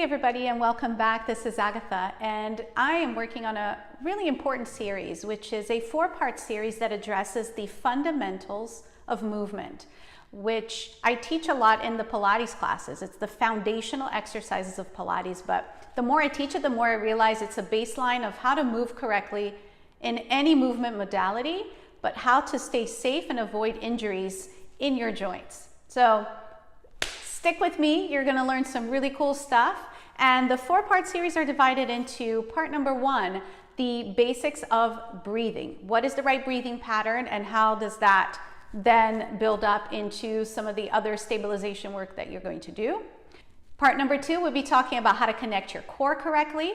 everybody, and welcome back. This is Agatha, and I am working on a really important series, which is a 4-part series that addresses the fundamentals of movement, which I teach a lot in the Pilates classes. It's the foundational exercises of Pilates, but the more I teach it, the more I realize it's a baseline of how to move correctly in any movement modality, but how to stay safe and avoid injuries in your joints. So stick with me, you're gonna learn some really cool stuff. And the 4-part series are divided into part number 1, the basics of breathing. What is the right breathing pattern and how does that then build up into some of the other stabilization work that you're going to do? Part number 2, we'll be talking about how to connect your core correctly.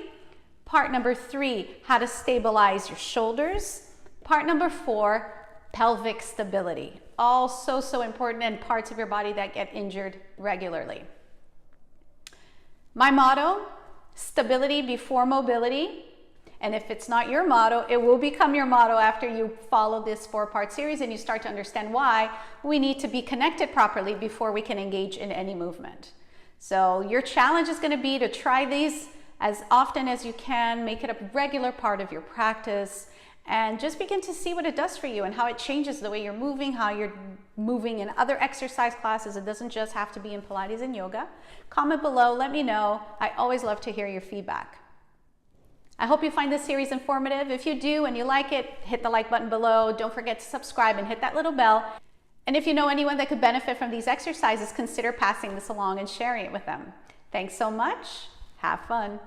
Part number 3, how to stabilize your shoulders. Part number 4, pelvic stability. All so important, and parts of your body that get injured regularly. My motto, stability before mobility. And if it's not your motto, it will become your motto after you follow this 4-part series and you start to understand why we need to be connected properly before we can engage in any movement. So your challenge is going to be to try these as often as you can, make it a regular part of your practice, and just begin to see what it does for you and how it changes the way you're moving, how you're moving in other exercise classes. It doesn't just have to be in Pilates and yoga. Comment below, let me know. I always love to hear your feedback. I hope you find this series informative. If you do and you like it, hit the like button below. Don't forget to subscribe and hit that little bell. And if you know anyone that could benefit from these exercises, consider passing this along and sharing it with them. Thanks so much. Have fun.